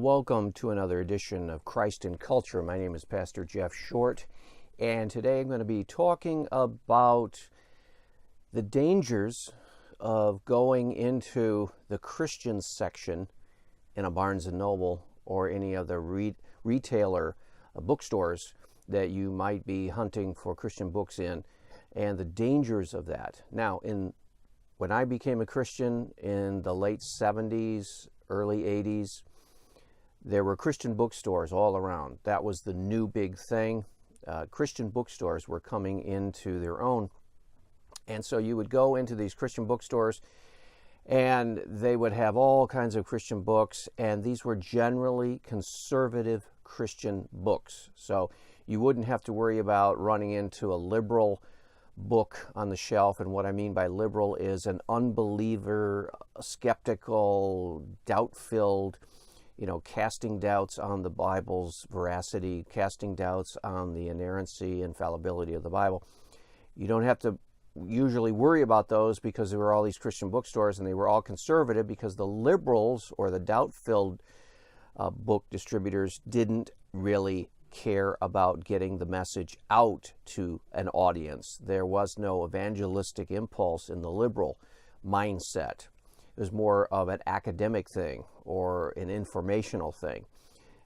welcome to another edition of Christ in Culture. My name is Pastor Jeff Short, and today I'm going to be talking about the dangers of going into the Christian section in a Barnes & Noble or any other retailer bookstores that you might be hunting for Christian books in, and the dangers of that. Now, when I became a Christian in the late 70s, early 80s, there were Christian bookstores all around. That was the new big thing. Christian bookstores were coming into their own. And so you would go into these Christian bookstores and they would have all kinds of Christian books, and these were generally conservative Christian books. So you wouldn't have to worry about running into a liberal book on the shelf. And what I mean by liberal is an unbeliever, skeptical, doubt-filled, casting doubts on the Bible's veracity, casting doubts on the inerrancy and fallibility of the Bible. You don't have to usually worry about those because there were all these Christian bookstores and they were all conservative, because the liberals or the doubt-filled book distributors didn't really care about getting the message out to an audience. There was no evangelistic impulse in the liberal mindset. It was more of an academic thing or an informational thing.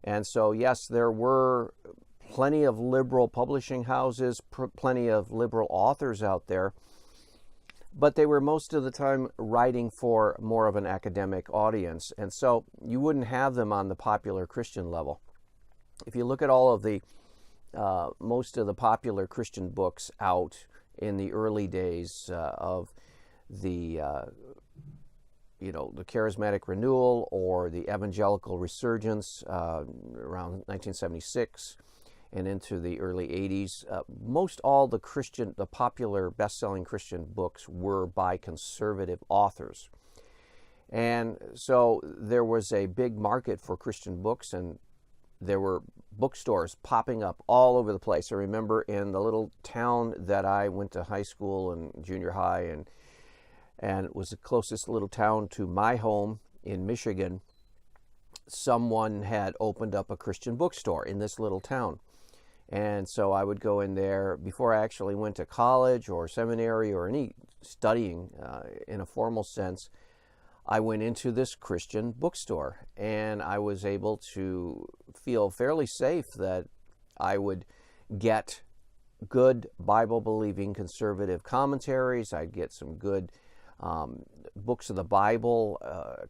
And so, yes, there were plenty of liberal publishing houses, plenty of liberal authors out there, but they were most of the time writing for more of an academic audience. And so you wouldn't have them on the popular Christian level. If you look at all of the most of the popular Christian books out in the early days of the charismatic renewal or the evangelical resurgence around 1976 and into the early 80s, most all the popular best-selling Christian books were by conservative authors. And so there was a big market for Christian books, and there were bookstores popping up all over the place. I remember in the little town that I went to high school and junior high, and it was the closest little town to my home in Michigan, someone had opened up a Christian bookstore in this little town. And so I would go in there before I actually went to college or seminary or any studying in a formal sense. I went into this Christian bookstore, and I was able to feel fairly safe that I would get good Bible-believing conservative commentaries. I'd get some good books of the Bible,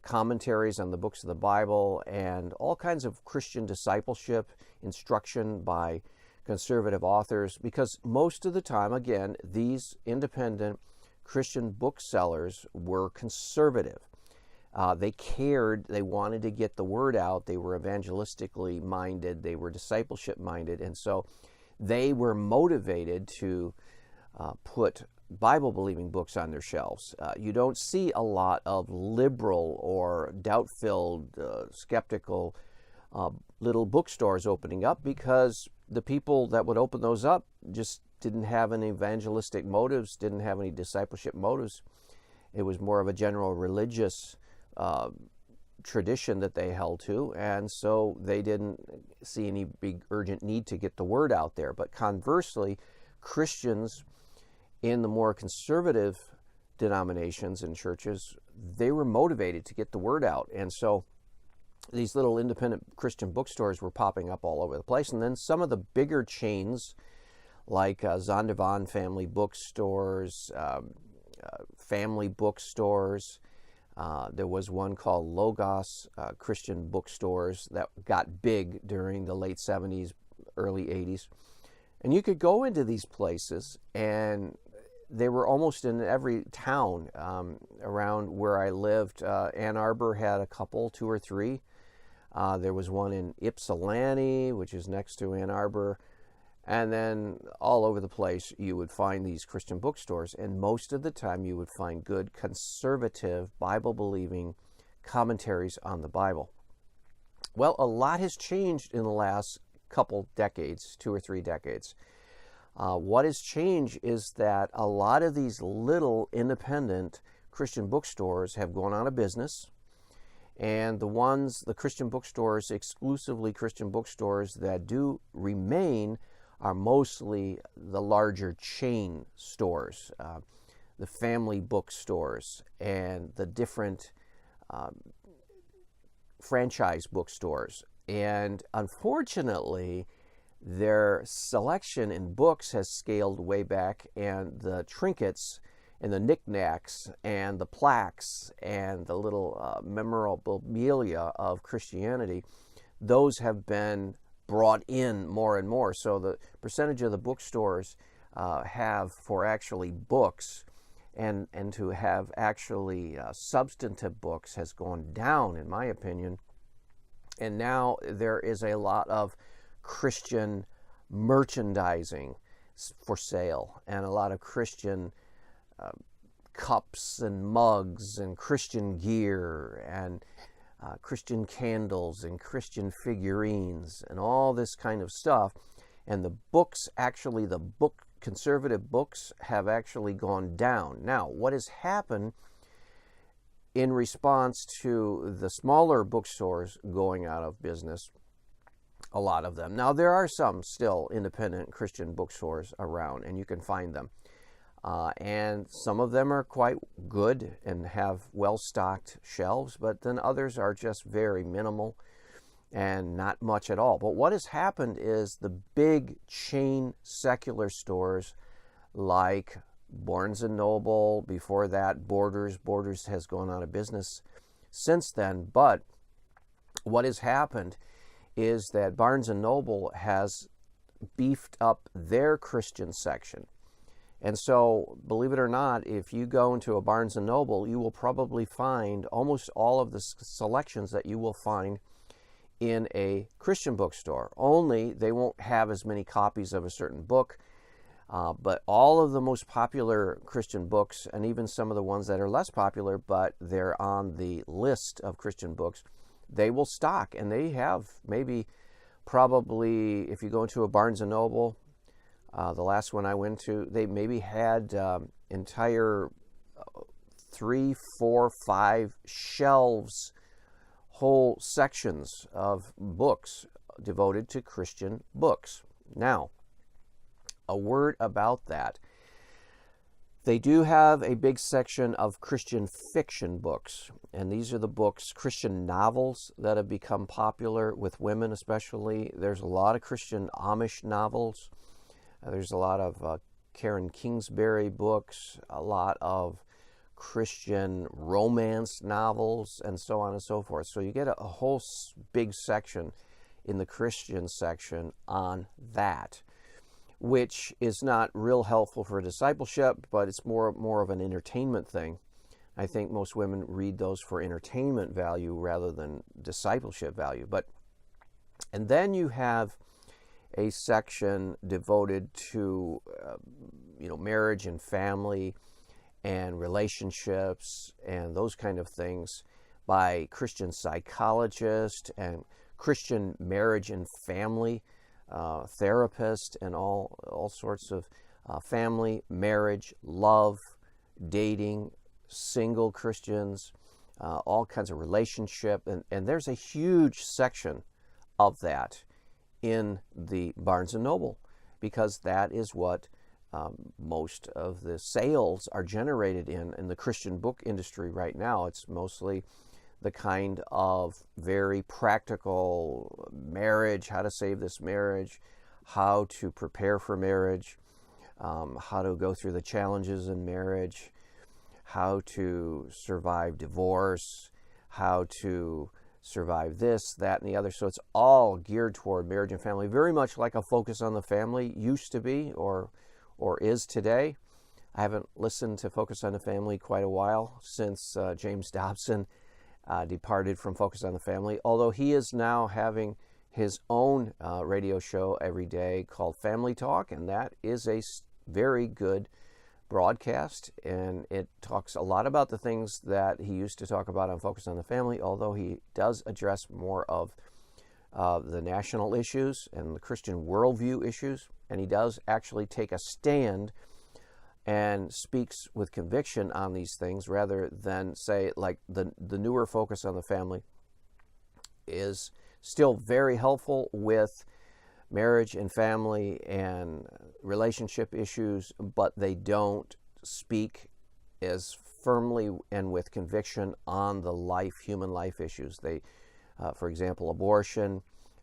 commentaries on the books of the Bible, and all kinds of Christian discipleship instruction by conservative authors, because most of the time, again, these independent Christian booksellers were conservative. They cared, they wanted to get the word out, they were evangelistically minded, they were discipleship minded, and so they were motivated to put Bible-believing books on their shelves. You don't see a lot of liberal or doubt-filled, skeptical little bookstores opening up, because the people that would open those up just didn't have any evangelistic motives, didn't have any discipleship motives. It was more of a general religious tradition that they held to, and so they didn't see any big urgent need to get the word out there. But conversely, Christians in the more conservative denominations and churches, they were motivated to get the word out. And so these little independent Christian bookstores were popping up all over the place. And then some of the bigger chains, like Zondervan family bookstores, family bookstores. There was one called Logos Christian bookstores that got big during the late 70s, early 80s. And you could go into these places, and they were almost in every town around where I lived. Ann Arbor had a couple, 2 or 3. There was one in Ypsilanti, which is next to Ann Arbor. And then all over the place, you would find these Christian bookstores. And most of the time, you would find good, conservative, Bible-believing commentaries on the Bible. Well, a lot has changed in the last couple decades, 2 or 3 decades. What has changed is that a lot of these little independent Christian bookstores have gone out of business, And the Christian bookstores, exclusively Christian bookstores that do remain, are mostly the larger chain stores, the family bookstores, and the different franchise bookstores. And unfortunately, their selection in books has scaled way back, and the trinkets and the knickknacks and the plaques and the little memorabilia of Christianity, those have been brought in more and more. So the percentage of the bookstores have for actually books and to have actually substantive books has gone down, in my opinion. And now there is a lot of Christian merchandising for sale, and a lot of Christian cups and mugs and Christian gear and Christian candles and Christian figurines and all this kind of stuff. And the books, actually the conservative books, have actually gone down. Now, what has happened in response to the smaller bookstores going out of business? A lot of them. Now, there are some still independent Christian bookstores around, and you can find them. And some of them are quite good and have well-stocked shelves, but then others are just very minimal and not much at all. But what has happened is the big chain secular stores like Barnes & Noble, before that Borders has gone out of business since then. But what has happened is that Barnes & Noble has beefed up their Christian section. And so, believe it or not, if you go into a Barnes & Noble, you will probably find almost all of the selections that you will find in a Christian bookstore. Only they won't have as many copies of a certain book, but all of the most popular Christian books, and even some of the ones that are less popular, but they're on the list of Christian books, they will stock. And they have probably, if you go into a Barnes & Noble, the last one I went to, they maybe had entire 3, 4, 5 shelves, whole sections of books devoted to Christian books. Now, a word about that. They do have a big section of Christian fiction books, and these are the books, Christian novels that have become popular with women especially. There's a lot of Christian Amish novels. There's a lot of Karen Kingsbury books, a lot of Christian romance novels, and so on and so forth. So you get a whole big section in the Christian section on that, which is not real helpful for discipleship, but it's more of an entertainment thing. I think most women read those for entertainment value rather than discipleship value. And then you have a section devoted to marriage and family and relationships and those kind of things by Christian psychologists and Christian marriage and family therapists and all sorts of family, marriage, love, dating, single Christians, all kinds of relationship. And there's a huge section of that in the Barnes & Noble, because that is what most of the sales are generated in the Christian book industry right now. It's mostly the kind of very practical marriage, how to save this marriage, how to prepare for marriage, how to go through the challenges in marriage, how to survive divorce, how to survive this, that, and the other. So it's all geared toward marriage and family, very much like a Focus on the Family used to be or is today. I haven't listened to Focus on the Family quite a while since James Dobson departed from Focus on the Family, although he is now having his own radio show every day called Family Talk, and that is a very good broadcast, and it talks a lot about the things that he used to talk about on Focus on the Family, although he does address more of the national issues and the Christian worldview issues, and he does actually take a stand and speaks with conviction on these things rather than say, like the newer Focus on the Family, is still very helpful with marriage and family and relationship issues, but they don't speak as firmly and with conviction on the human life issues. They, for example, abortion,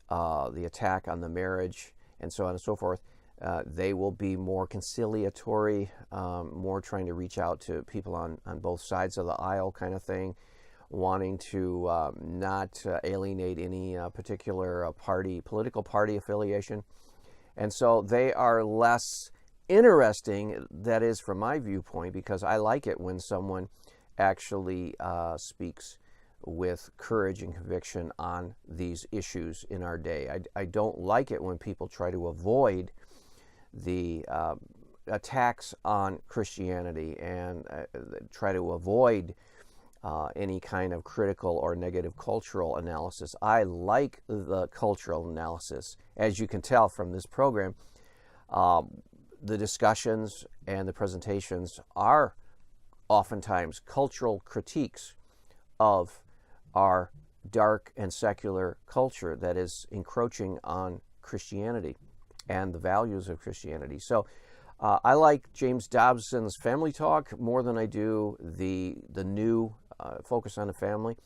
the attack on the marriage, and so on and so forth. They will be more conciliatory, more trying to reach out to people on both sides of the aisle kind of thing, wanting to not alienate any particular political party affiliation. And so they are less interesting, that is from my viewpoint, because I like it when someone actually speaks with courage and conviction on these issues in our day. I don't like it when people try to avoid the attacks on Christianity and try to avoid any kind of critical or negative cultural analysis. I like the cultural analysis. As you can tell from this program, the discussions and the presentations are oftentimes cultural critiques of our dark and secular culture that is encroaching on Christianity and the values of Christianity. So I like James Dobson's Family Talk more than I do the new Focus on the Family.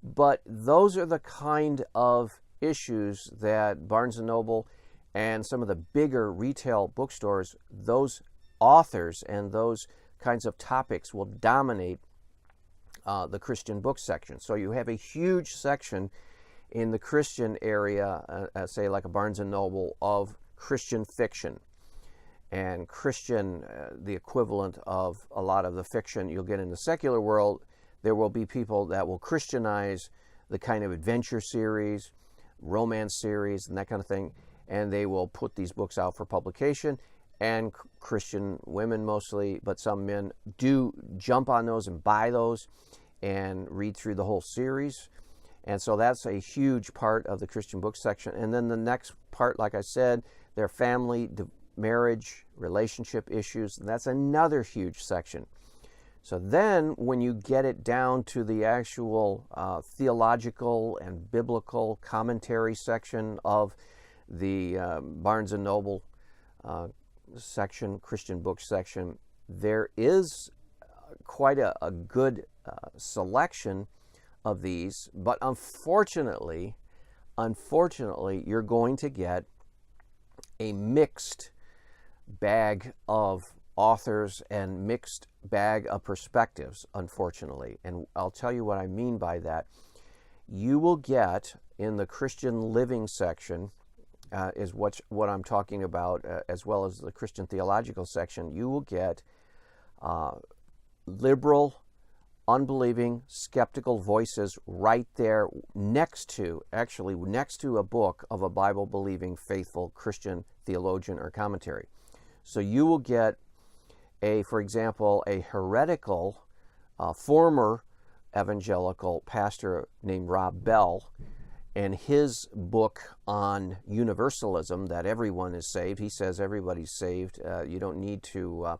But those are the kind of issues that Barnes & Noble and some of the bigger retail bookstores, those authors and those kinds of topics will dominate the Christian book section. So you have a huge section in the Christian area, say like a Barnes & Noble, of Christian fiction. And Christian, the equivalent of a lot of the fiction you'll get in the secular world, there will be people that will Christianize the kind of adventure series, romance series, and that kind of thing, and they will put these books out for publication. And Christian women mostly, but some men do jump on those and buy those and read through the whole series. And so that's a huge part of the Christian book section. And then the next part, like I said, their family, marriage, relationship issues. That's another huge section. So then when you get it down to the actual theological and biblical commentary section of the Barnes & Noble section, Christian book section, there is quite a good selection of these, but unfortunately, you're going to get a mixed bag of authors and mixed bag of perspectives, unfortunately. And I'll tell you what I mean by that. You will get in the Christian living section, is what I'm talking about, as well as the Christian theological section, you will get liberal, unbelieving, skeptical voices right there next to a book of a Bible-believing, faithful Christian theologian or commentary. So you will get, for example, a heretical, former evangelical pastor named Rob Bell, and his book on universalism, that everyone is saved. He says everybody's saved. You don't need to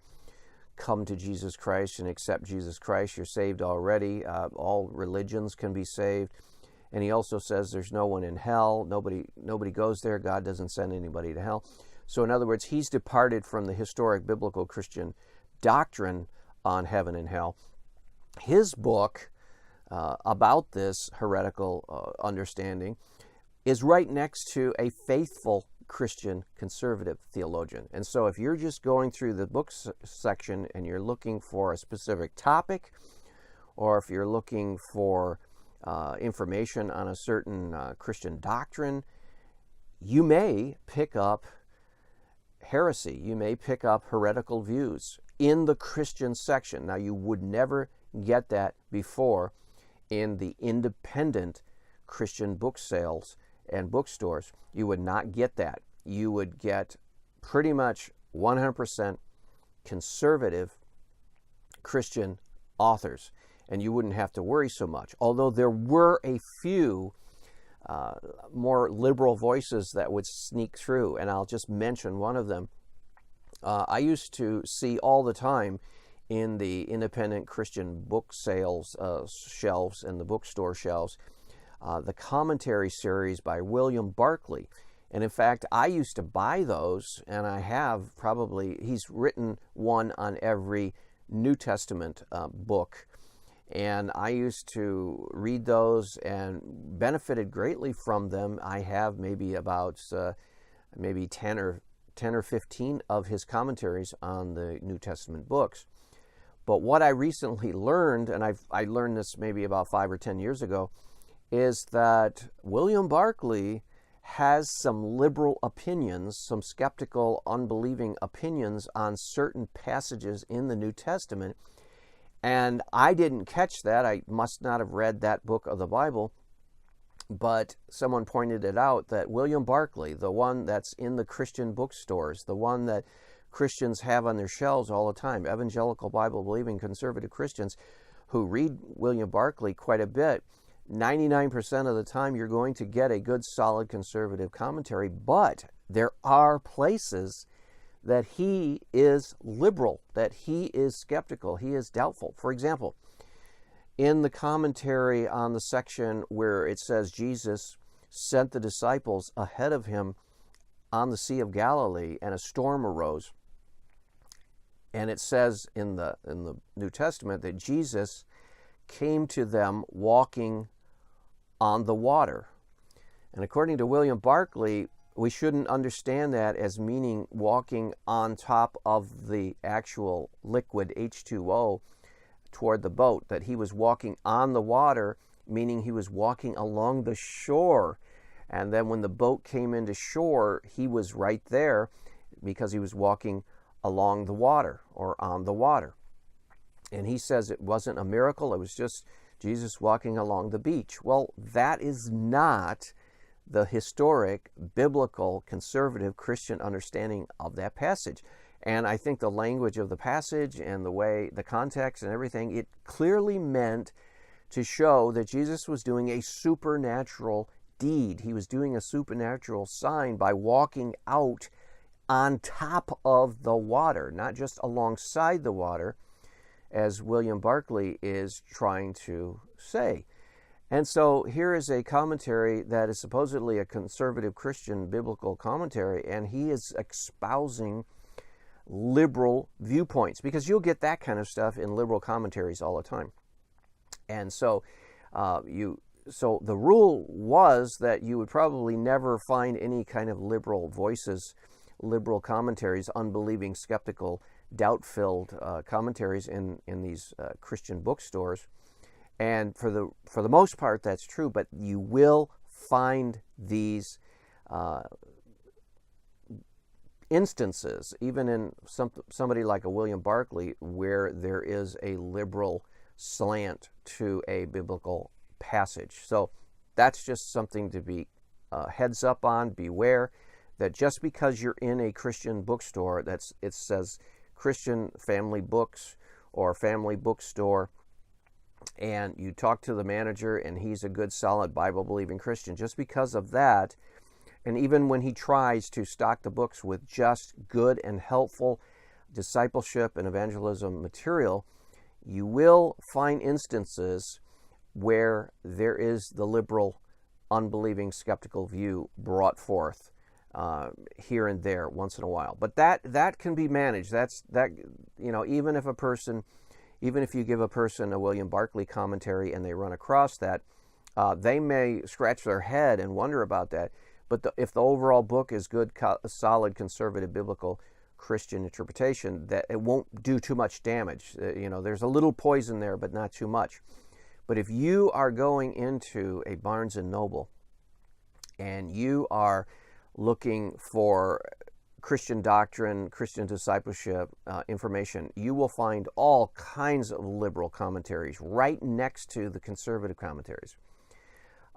come to Jesus Christ and accept Jesus Christ. You're saved already. All religions can be saved. And he also says there's no one in hell. Nobody goes there. God doesn't send anybody to hell. So in other words, he's departed from the historic biblical Christian doctrine on heaven and hell. His book about this heretical understanding is right next to a faithful Christian conservative theologian. And so if you're just going through the book section and you're looking for a specific topic, or if you're looking for information on a certain Christian doctrine, you may pick up heresy. You may pick up heretical views in the Christian section. Now, you would never get that before in the independent Christian book sales and bookstores. You would not get that. You would get pretty much 100% conservative Christian authors, and you wouldn't have to worry so much. Although there were a few more liberal voices that would sneak through, and I'll just mention one of them. I used to see all the time in the independent Christian book sales shelves and the bookstore shelves, the commentary series by William Barclay. And in fact, I used to buy those, and I have probably, he's written one on every New Testament book. And I used to read those and benefited greatly from them. I have maybe about maybe 10 or 15 of his commentaries on the New Testament books. But what I recently learned, and I learned this maybe about 5 or 10 years ago, is that William Barclay has some liberal opinions, some skeptical, unbelieving opinions on certain passages in the New Testament. And I didn't catch that. I must not have read that book of the Bible. But someone pointed it out that William Barclay, the one that's in the Christian bookstores, the one that Christians have on their shelves all the time, evangelical Bible-believing conservative Christians who read William Barclay quite a bit, 99% of the time you're going to get a good, solid conservative commentary. But there are places that he is liberal, that he is skeptical, he is doubtful. For example, in the commentary on the section where it says Jesus sent the disciples ahead of him on the Sea of Galilee and a storm arose, and it says in the New Testament that Jesus came to them walking on the water. And according to William Barclay, we shouldn't understand that as meaning walking on top of the actual liquid H2O toward the boat, that he was walking on the water, meaning he was walking along the shore. And then when the boat came into shore, he was right there because he was walking along the water or on the water. And he says it wasn't a miracle, it was just Jesus walking along the beach. Well, that is not the historic, biblical, conservative Christian understanding of that passage. And I think the language of the passage and the way, the context and everything, it clearly meant to show that Jesus was doing a supernatural deed. He was doing a supernatural sign by walking out on top of the water, not just alongside the water, as William Barclay is trying to say. And so here is a commentary that is supposedly a conservative Christian biblical commentary, and he is espousing liberal viewpoints, because you'll get that kind of stuff in liberal commentaries all the time. And so so the rule was that you would probably never find any kind of liberal voices, liberal commentaries, unbelieving, skeptical, doubt-filled commentaries in these Christian bookstores. And for the most part, that's true, but you will find these instances, even in somebody like a William Barclay, where there is a liberal slant to a biblical passage. So that's just something to be heads up on. Beware that just because you're in a Christian bookstore, it says Christian Family Books or Family Bookstore, and you talk to the manager and he's a good, solid, Bible-believing Christian, just because of that, and even when he tries to stock the books with just good and helpful discipleship and evangelism material, you will find instances where there is the liberal, unbelieving, skeptical view brought forth here and there once in a while. But that can be managed. Even if you give a person a William Barclay commentary and they run across that, they may scratch their head and wonder about that. But if the overall book is good, solid, conservative, biblical, Christian interpretation, that it won't do too much damage. There's a little poison there, but not too much. But if you are going into a Barnes & Noble and you are looking for Christian doctrine, Christian discipleship information, you will find all kinds of liberal commentaries right next to the conservative commentaries.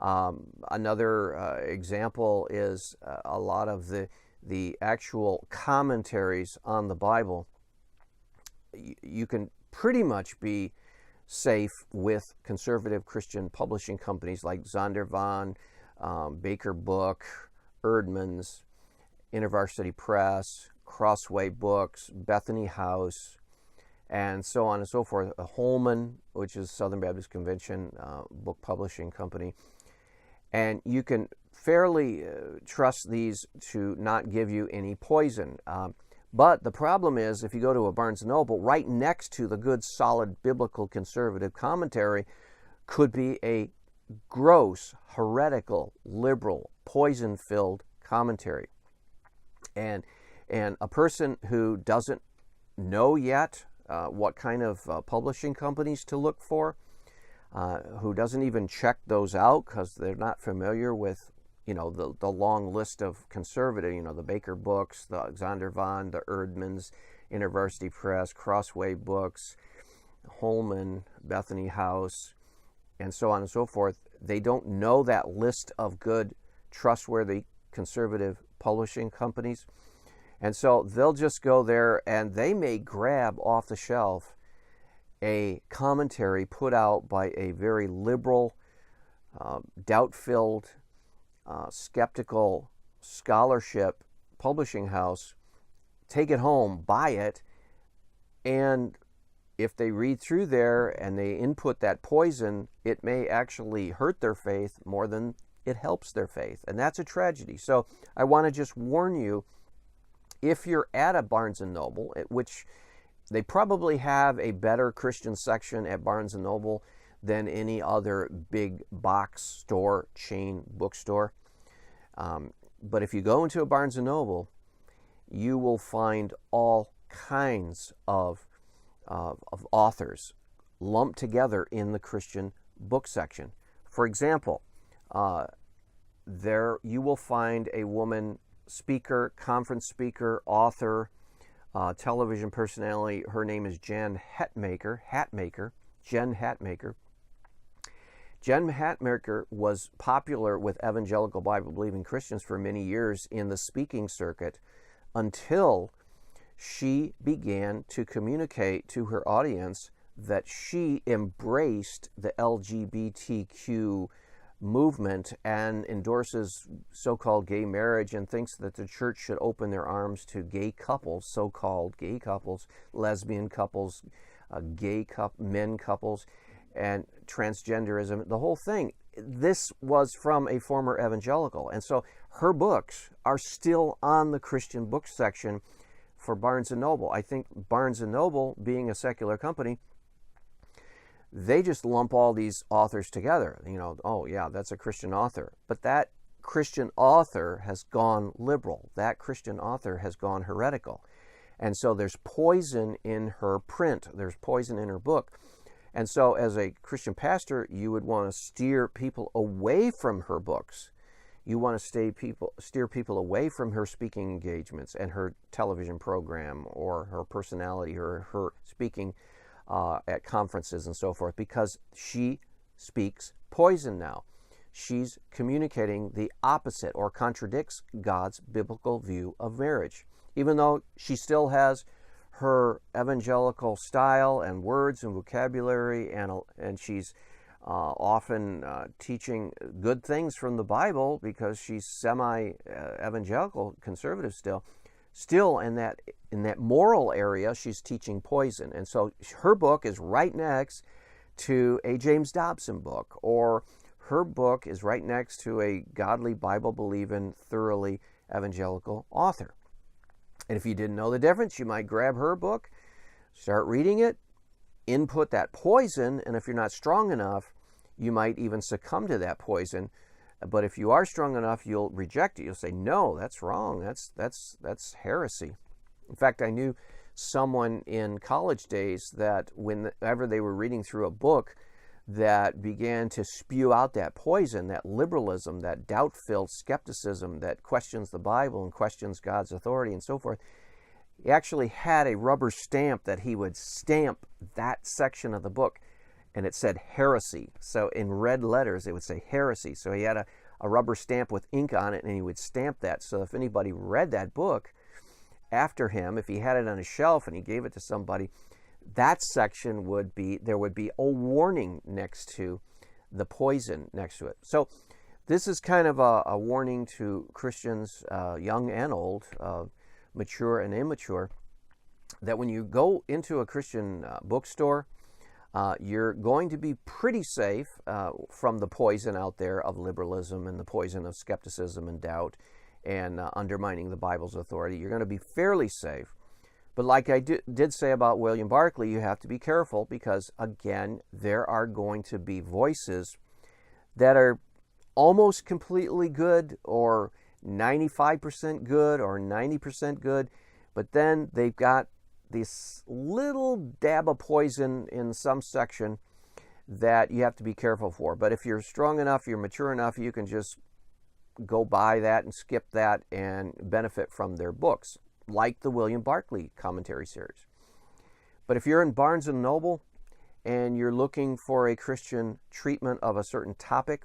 Another example is a lot of the actual commentaries on the Bible. You can pretty much be safe with conservative Christian publishing companies like Zondervan, Baker Book, Erdman's, InterVarsity Press, Crossway Books, Bethany House, and so on and so forth. Holman, which is Southern Baptist Convention book publishing company. And you can fairly trust these to not give you any poison. But the problem is, if you go to a Barnes & Noble, right next to the good, solid, biblical, conservative commentary could be a gross, heretical, liberal, poison-filled commentary. And a person who doesn't know yet what kind of publishing companies to look for, who doesn't even check those out because they're not familiar with, the long list of conservative, the Baker Books, the Zondervan, the Erdmans, InterVarsity Press, Crossway Books, Holman, Bethany House, and so on and so forth. They don't know that list of good, trustworthy, conservative publishing companies. And so they'll just go there and they may grab off the shelf a commentary put out by a very liberal, doubt-filled, skeptical scholarship publishing house, take it home, buy it, and if they read through there and they input that poison, it may actually hurt their faith more than it helps their faith. And that's a tragedy. So I want to just warn you, if you're at a Barnes & Noble, which they probably have a better Christian section at Barnes & Noble than any other big box store, chain bookstore. But if you go into a Barnes & Noble, you will find all kinds of authors lumped together in the Christian book section. For example, there you will find a woman speaker, conference speaker, author, television personality. Her name is Jen Hatmaker. Jen Hatmaker. Jen Hatmaker was popular with evangelical Bible-believing Christians for many years in the speaking circuit until she began to communicate to her audience that she embraced the LGBTQ movement and endorses so-called gay marriage and thinks that the church should open their arms to gay couples, so-called gay couples, lesbian couples, men couples, and transgenderism, the whole thing. This was from a former evangelical. And so her books are still on the Christian book section for Barnes & Noble. I think Barnes & Noble, being a secular company, they just lump all these authors together. Oh yeah, that's a Christian author. But that Christian author has gone liberal. That Christian author has gone heretical. And so there's poison in her print. There's poison in her book. And so as a Christian pastor, you would want to steer people away from her books. You want to steer people away from her speaking engagements and her television program or her personality or her speaking at conferences and so forth, because she speaks poison now. She's communicating the opposite or contradicts God's biblical view of marriage. Even though she still has her evangelical style and words and vocabulary, and she's often teaching good things from the Bible because she's semi-evangelical conservative still in that moral area, she's teaching poison. And so her book is right next to a James Dobson book, or her book is right next to a godly, Bible-believing, thoroughly evangelical author. And if you didn't know the difference, you might grab her book, start reading it, input that poison, and if you're not strong enough, you might even succumb to that poison. But if you are strong enough, you'll reject it. You'll say, no, that's wrong. That's heresy. In fact, I knew someone in college days that whenever they were reading through a book that began to spew out that poison, that liberalism, that doubt-filled skepticism that questions the Bible and questions God's authority and so forth, he actually had a rubber stamp that he would stamp that section of the book, and it said heresy. So in red letters, it would say heresy. So he had a rubber stamp with ink on it, and he would stamp that. So if anybody read that book after him, if he had it on a shelf and he gave it to somebody, that section there would be a warning next to the poison next to it. So this is kind of a warning to Christians, young and old, mature and immature, that when you go into a Christian bookstore, you're going to be pretty safe from the poison out there of liberalism and the poison of skepticism and doubt and undermining the Bible's authority. You're going to be fairly safe. But like I did say about William Barclay, you have to be careful because, again, there are going to be voices that are almost completely good or 95% good or 90% good, but then they've got this little dab of poison in some section that you have to be careful for. But if you're strong enough, you're mature enough, you can just go by that and skip that and benefit from their books, like the William Barclay commentary series. But if you're in Barnes & Noble and you're looking for a Christian treatment of a certain topic,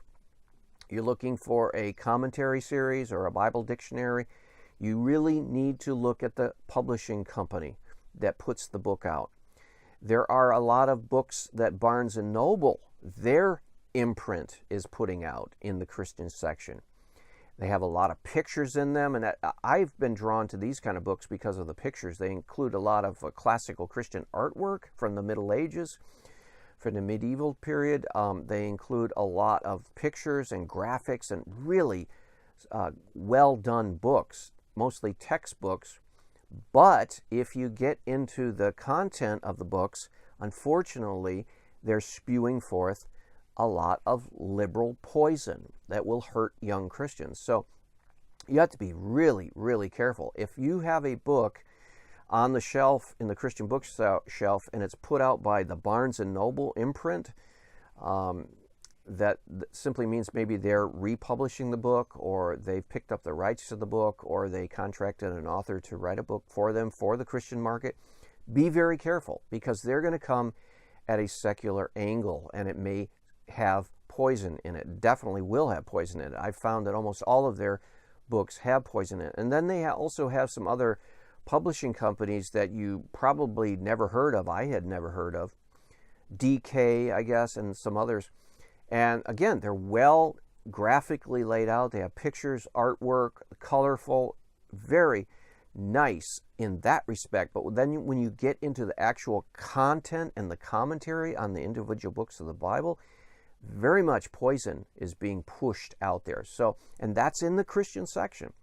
you're looking for a commentary series or a Bible dictionary, you really need to look at the publishing company that puts the book out. There are a lot of books that Barnes & Noble, their imprint, is putting out in the Christian section. They have a lot of pictures in them, and I've been drawn to these kind of books because of the pictures. They include a lot of classical Christian artwork from the Middle Ages, from the medieval period. They include a lot of pictures and graphics and really well-done books, mostly textbooks. But if you get into the content of the books, unfortunately, they're spewing forth a lot of liberal poison that will hurt young Christians. So you have to be really, really careful. If you have a book on the shelf, in the Christian bookshelf, and it's put out by the Barnes & Noble imprint, that simply means maybe they're republishing the book, or they've picked up the rights to the book, or they contracted an author to write a book for them for the Christian market. Be very careful, because they're going to come at a secular angle, and it may have poison in it. Definitely will have poison in it. I've found that almost all of their books have poison in it. And then they also have some other publishing companies that you probably never heard of. I had never heard of. DK, I guess, and some others. And again, they're well graphically laid out. They have pictures, artwork, colorful, very nice in that respect. But then when you get into the actual content and the commentary on the individual books of the Bible, very much poison is being pushed out there. So, and that's in the Christian section.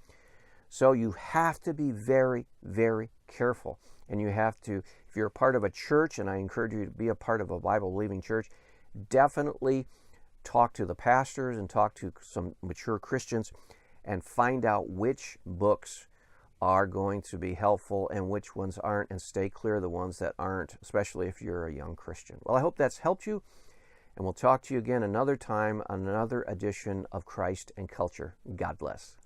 So you have to be very, very careful. And you have to, if you're a part of a church, and I encourage you to be a part of a Bible-believing church, definitely talk to the pastors and talk to some mature Christians and find out which books are going to be helpful and which ones aren't, and stay clear of the ones that aren't, especially if you're a young Christian. Well, I hope that's helped you, and we'll talk to you again another time on another edition of Christ and Culture. God bless.